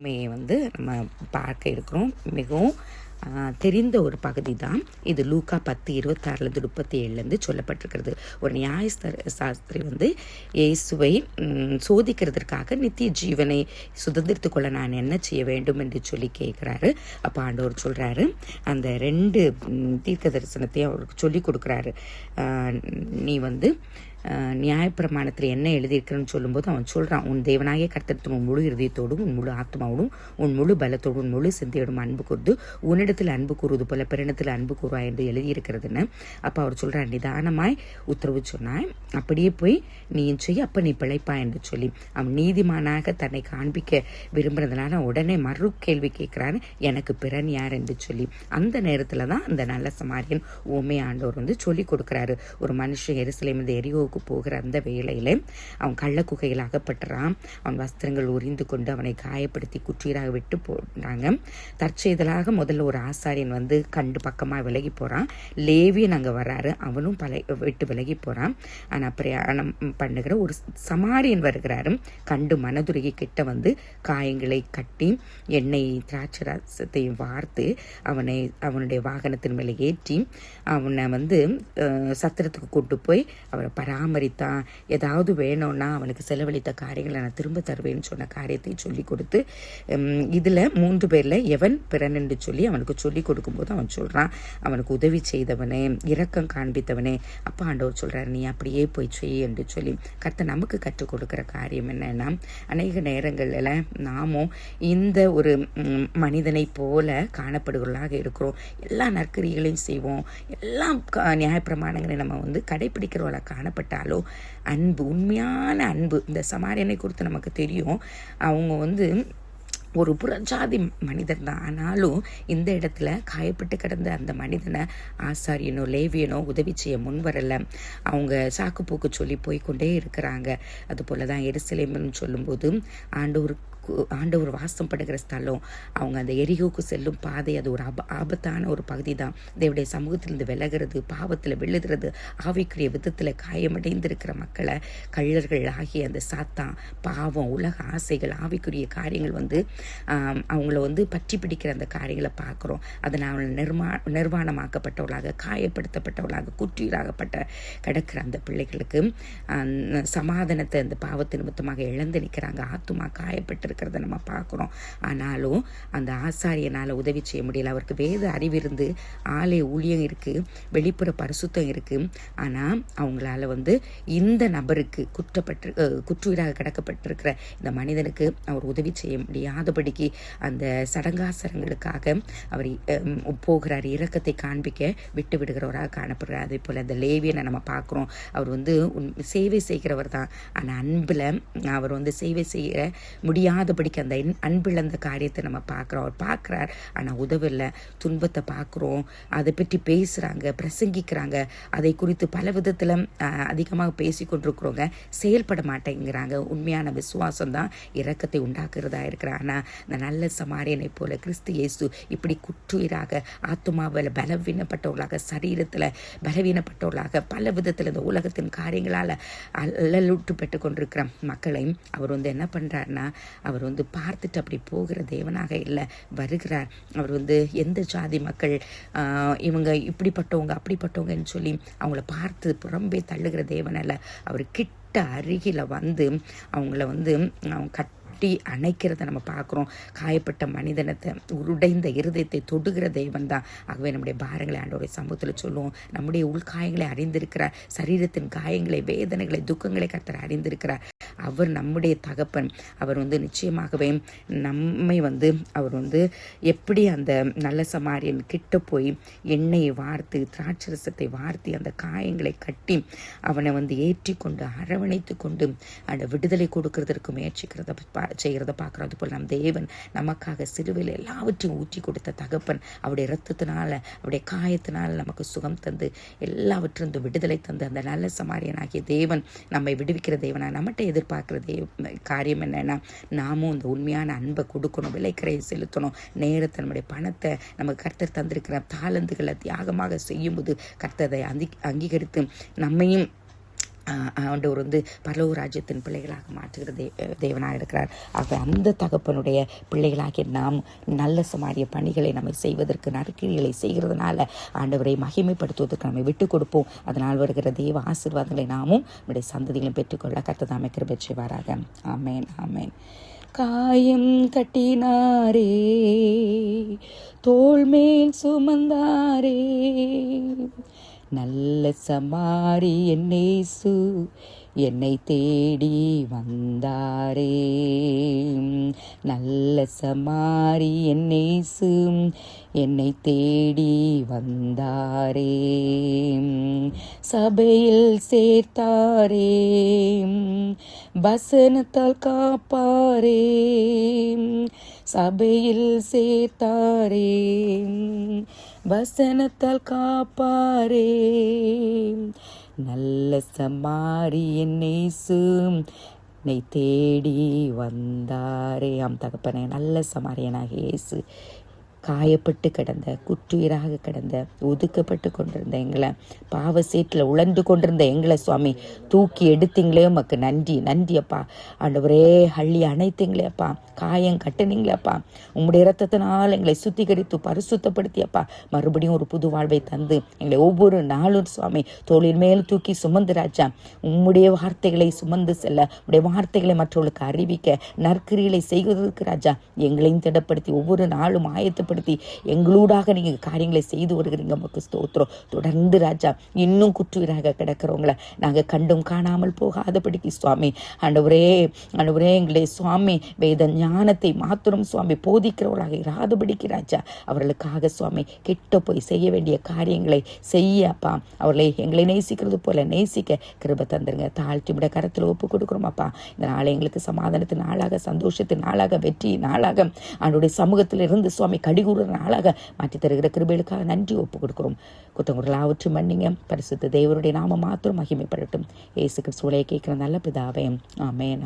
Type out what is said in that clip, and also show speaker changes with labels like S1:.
S1: நம்ம பார்க்க இருக்கிறோம். மிகவும் தெரிந்த ஒரு பகுதி தான் இது. லூக்கா 10:26-37 சொல்லப்பட்டிருக்கிறது. ஒரு சாஸ்திரி இயேசுவை சோதிக்கிறதற்காக நித்திய ஜீவனை சுதந்திரத்து கொள்ள நான் என்ன செய்ய வேண்டும் என்று சொல்லி கேட்குறாரு. அப்போ ஆண்டவர் சொல்கிறாரு, அந்த 2 தீர்க்க தரிசனத்தையும் அவருக்கு சொல்லி கொடுக்குறாரு. நீ நியாயப்பிரமாணத்தில் என்ன எழுதியிருக்கிறன்னு சொல்லும்போது அவன் சொல்கிறான், உன் தேவனாகிய கர்த்தரிடத்தில் உன் முழு இருதயத்தோடும் உன் முழு ஆத்மாவோடும் உன் முழு பலத்தோடும் உன் முழு சிந்தையோடும் அன்பு கூர்ந்து உன்னிடத்தில் அன்பு கூறுவது போல பிறனிடத்தில் அன்பு கூறுவா என்று எழுதியிருக்கிறதுன்னு. அப்போ அவர் சொல்கிறார், நிதானமாய் உத்தரவு சொன்னாய், அப்படியே போய் நீயும் செய்ய, அப்போ நீ பிழைப்பா என்று சொல்லி அவன் நீதிமானாக தன்னை காண்பிக்க விரும்புறதுனால உடனே மறு கேள்வி கேட்குறான்னு, எனக்கு பிறன் யார் என்று சொல்லி. அந்த நேரத்தில் தான் அந்த நல்ல சமாரியன் ஓமே ஆண்டவர் சொல்லி கொடுக்குறாரு. ஒரு மனுஷன் எருசலேம் எரியோவுக்கு போகிற அந்த வேளையில அவன் கள்ளக்குகையில் அகப்பட்டுறான். அவன் வஸ்திரங்கள் உரிந்து கொண்டு அவனை காயப்படுத்தி குற்றீராக விட்டு போடுறாங்க. தற்செய்தலாக முதல்ல ஒரு ஆசாரியன் கண்டு பக்கமாக விலகி போகிறான். லேவியன் அங்கே வர்றாரு, அவனும் விட்டு விலகி போகிறான். ஆனால் பிரயாணம் பண்ணுகிற ஒரு சமாரியன் வருகிறாரு. கண்டு மனதுருகி கிட்ட காயங்களை கட்டி எண்ணெய் திராட்சை ரசத்தையும் வார்த்து அவனுடைய வாகனத்தின் மேலே ஏற்றி அவனை சத்திரத்துக்கு கூட்டு போய் அவனை பராமரித்தான். ஏதாவது வேணும்னா அவனுக்கு செலவழித்த காரியங்களை நான் திரும்ப தருவேன்னு சொன்ன காரியத்தை சொல்லி கொடுத்து, இதில் 3 பேரில் எவன் பிறன் என்று சொல்லி அவனுக்கு சொல்லி கொடுக்கும்போது அவன் சொல்கிறான், அவனுக்கு உதவி செய்தவனே, இரக்கம் காண்பித்தவனே. அப்போ ஆண்டவர் சொல்கிறார், நீ அப்படியே போய் செய் என்று சொல்லி. கர்த்தர் நமக்கு கற்றுக் கொடுக்குற காரியம் என்னன்னா, அநேக நேரங்களில் நாமும் இந்த ஒரு மனிதனை போல காணப்படுகிறவர்களாக இருக்கிறோம். எல்லா நற்கிரிகளையும் செய்வோம், எல்லா நியாயப்பிரமாணங்களை நம்ம கடைபிடிக்கிறவர்களாக காணப்பட்டாலும் அன்பு, உண்மையான அன்பு, இந்த சமாரியனை குறித்து நமக்கு தெரியும். அவங்க ஒரு புறஜாதி மனிதன் தான். ஆனாலும் இந்த இடத்துல காயப்பட்டு கிடந்த அந்த மனிதனை ஆசாரியனோ லேவியனோ உதவி செய்ய முன் வரல. அவங்க சாக்குப்போக்கு சொல்லி போய்கொண்டே இருக்கிறாங்க. அதுபோல தான் எருசலேம்னு சொல்லும்போது ஆண்டவர் வாசம் படுகிற ஸ்தலம். அவங்க அந்த எரிகோக்கு செல்லும் பாதை அது ஒரு ஆபத்தான ஒரு பகுதி தான். தேவனுடைய சமூகத்திலிருந்து விலகிறது, பாவத்தில் விழுகிறது, ஆவிக்குரிய விதத்தில் காயமடைந்திருக்கிற மக்களை கள்ளர்கள் ஆகிய அந்த சாத்தான், பாவம், உலக ஆசைகள், ஆவிக்குரிய காரியங்கள் அவங்கள பற்றி பிடிக்கிற அந்த காரியங்களை பார்க்குறோம். அதனால் நிர்வாணமாக்கப்பட்டவர்களாக, காயப்படுத்தப்பட்டவர்களாக, குற்றீராகப்பட்ட கிடக்கிற அந்த பிள்ளைகளுக்கு சமாதானத்தை அந்த பாவத்தின் நிமித்தமாக இழந்து நிற்கிறாங்க. ஆத்துமா காயப்பட்டு நம்ம பார்க்கிறோம். ஆனாலும் அந்த ஆசாரியனால உதவி செய்ய முடியல. அவருக்கு வேத அறிவிருந்து ஆலய ஊழியம் இருக்கு, வெளிப்புற பரிசுத்தம் இருக்கு. ஆனா அவங்களால இந்த நபருக்கு குற்றீராக கிடக்கப்பட்டிருக்கிற இந்த மனிதனுக்கு அவர் உதவி செய்ய முடியாதபடிக்கு அந்த சடங்காசரங்களுக்காக அவர் போகிறார். இரக்கத்தை காண்பிக்க விட்டு விடுகிறவராக காணப்படுறார். அதே போல அந்த லேவியனை நம்ம பார்க்கிறோம். அவர் சேவை செய்கிறவர் தான். ஆனா அன்புல அவர் சேவை செய்ய முடியாதபடிக்கு அந்த அன்பிழந்த காரியத்தை நம்ம பார்க்குறோம். அவர் பார்க்குறார், ஆனால் உதவில்லை. துன்பத்தை பார்க்குறோம், அதை பற்றி பேசுகிறாங்க, பிரசங்கிக்கிறாங்க, அதை குறித்து பல விதத்தில் அதிகமாக பேசி கொண்டிருக்கிறவங்க செயல்பட மாட்டேங்கிறாங்க. உண்மையான விசுவாசம் தான் இரக்கத்தை உண்டாக்குறதா இருக்கிறார். ஆனால் இந்த நல்ல சமாரியனை போல கிறிஸ்து இயேசு இப்படி குற்றீராக, ஆத்துமாவில் பலவீனப்பட்டவர்களாக, சரீரத்தில் பலவீனப்பட்டவர்களாக, பல விதத்தில் இந்த உலகத்தின் காரியங்களால் அல்லலுட்டு பெற்று கொண்டிருக்கிற மக்களை அவர் என்ன பண்ணுறாருன்னா, அவர் பார்த்துட்டு அப்படி போகிற தேவனாக இல்லை, வருகிறார். அவர் எந்த ஜாதி மக்கள் இவங்க இப்படிப்பட்டவங்க அப்படிப்பட்டவங்கன்னு சொல்லி அவங்கள பார்த்து புறம்பே தள்ளுகிற தேவன் அல்ல. அவர் கிட்ட அருகில அவங்கள அவங்க கட்டி அணைக்கிறத நம்ம பார்க்குறோம். காயப்பட்ட மனிதனத்தை, உடைந்த இருதயத்தை தொடுகிற தேவன் தான். ஆகவே நம்முடைய பாரங்களை ஆண்டவருடைய சமூகத்தில் சொல்லுவோம். நம்முடைய உள்காயங்களை அறிந்திருக்கிறார், சரீரத்தின் காயங்களை, வேதனைகளை, துக்கங்களை கர்த்தர் அறிந்திருக்கிறார். அவர் நம்முடைய தகப்பன். அவர் நிச்சயமாகவே நம்மை அவர் எப்படி அந்த நல்ல சமாரியன் கிட்ட போய் எண்ணெயை வார்த்து திராட்சரசத்தை வார்த்தி அந்த காயங்களை கட்டி அவனை ஏற்றி கொண்டு அரவணைத்து கொண்டு அந்த விடுதலை கொடுக்கறதற்கு செய்கிறத பார்க்குறோம். அதுபோல் நம் தேவன் நமக்காக சிறுவையில் எல்லாவற்றையும் ஊற்றி கொடுத்த தகப்பன். அவருடைய இரத்தத்தினால, அவருடைய காயத்தினால நமக்கு சுகம் தந்து எல்லாவற்றும் விடுதலை தந்து அந்த நல்ல சமாரியனாகிய தேவன் நம்மை விடுவிக்கிற தேவனா நம்மகிட்ட எதிர்பார்க்குற காரியம் என்னன்னா, நாமும் இந்த உண்மையான அன்பை கொடுக்கணும், விலைக்கரையை செலுத்தணும், நேரத்தை, நம்முடைய பணத்தை, நமக்கு கர்த்தர் தந்திருக்கிற தாளந்துகளை தியாகமாக செய்யும்போது கர்த்தரை அங்கீகரித்து நம்மையும் ஆண்டவர் பரலோக ராஜ்யத்தின் பிள்ளைகளாக மாற்றுகிற தேவனாக இருக்கிறார். ஆக அந்த தகப்பனுடைய பிள்ளைகளாகிய நாம் நல்ல சமாரிய பணிகளை நம்ம செய்வதற்கு, நற்கிரிகளை செய்கிறதுனால ஆண்டவரை மகிமைப்படுத்துவதற்கு நம்ம விட்டு கொடுப்போம். அதனால் வருகிற தேவ ஆசீர்வாதங்களை நாமும் நம்முடைய சந்ததிகளும் பெற்றுக்கொள்ள கர்த்தர் கிருபை செய்வாராக. ஆமேன், ஆமேன். காயம் கட்டினாரே, தோள் மேல் சுமந்தாரே, நல்ல சமாரி என்னேசு என்னை தேடி வந்தாரே. நல்ல சமாரி என்னேசு என்னை தேடி வந்தாரே. சபையில் சேர்த்தாரே, வசனத்தால் காப்பாரே. சபையில் சேர்த்தாரே, வசனத்தால் காப்பாரே. நல்ல சமாரி என்னேசு என்னை தேடி வந்தாரே. ஆம் தகப்பனே, நல்ல சமாரியனாக இயேசு காயப்பட்டு கிடந்த, குற்றுயிராக கிடந்த, ஒதுக்கப்பட்டு கொண்டிருந்த எங்களை, பாவ சேற்றில் உழந்து கொண்டிருந்த எங்களை சுவாமி தூக்கி எடுத்தீங்களே, உமக்கு நன்றி, நன்றி அப்பா. ஆண்டவரே, அள்ளி அணைத்தீங்களே அப்பா, காயம் கட்டுனீங்களேப்பா, உம்முடைய இரத்தத்தினால் எங்களை சுத்திகரித்து பரிசுத்தப்படுத்தியப்பா, மறுபடியும் ஒரு புது வாழ்வை தந்து எங்களை ஒவ்வொரு நாளும் சுவாமி தோளின் மேல் தூக்கி சுமந்து ராஜா, உம்முடைய வார்த்தைகளை சுமந்து செல்ல, உடைய வார்த்தைகளை மற்றவர்களுக்கு அறிவிக்க, நற்கிரிகளை செய்வதற்கு ராஜா எங்களையும் திடப்படுத்தி ஒவ்வொரு நாளும் ஆயத்தப்படுத்தி எங்களூடாக நீங்க காரியங்களை செய்து வருகிறீங்க. உமக்கு ஸ்தோத்திரம். தொடர்ந்து ராஜா இன்னும் குற்றுயிராக கிடக்கிறவங்கள நாங்க கண்டும் காணாமல் போகாதபடிக்கு சுவாமி ஆண்டவரே, ஆண்டவரே எங்களை சுவாமி வேத ஞானத்தை மாத்திரம் சுவாமி போதிக்கிறவர்களாக இராதபடிக்கு ராஜா அவர்களுக்காக சுவாமி கிட்ட போய் செய்ய வேண்டிய காரியங்களை செய்யப்பா. அவர்களை எங்களை நேசிக்கிறது போல நேசிக்க கிருபை தந்துருங்க. தாழ்த்தி விட கரத்தில் ஒப்பு கொடுக்குறோம் அப்பா. இந்த நாளை எங்களுக்கு சமாதானத்தின் நாளாக, சந்தோஷத்தின் நாளாக, வெற்றி நாளாக, அவனுடைய சமூகத்தில் இருந்து சுவாமி கடிகூற நாளாக மாற்றி தருகிற கிருபைகளுக்காக நன்றி ஒப்பு கொடுக்கிறோம். குற்றங்குறலாவற்று மன்னிங்க. பரிசுத்த தேவருடைய நாம மாத்திரம் மகிமைப்படட்டும். இயேசு கிறிஸ்துவை கேட்கிற நல்ல பிதாவே, ஆமென்.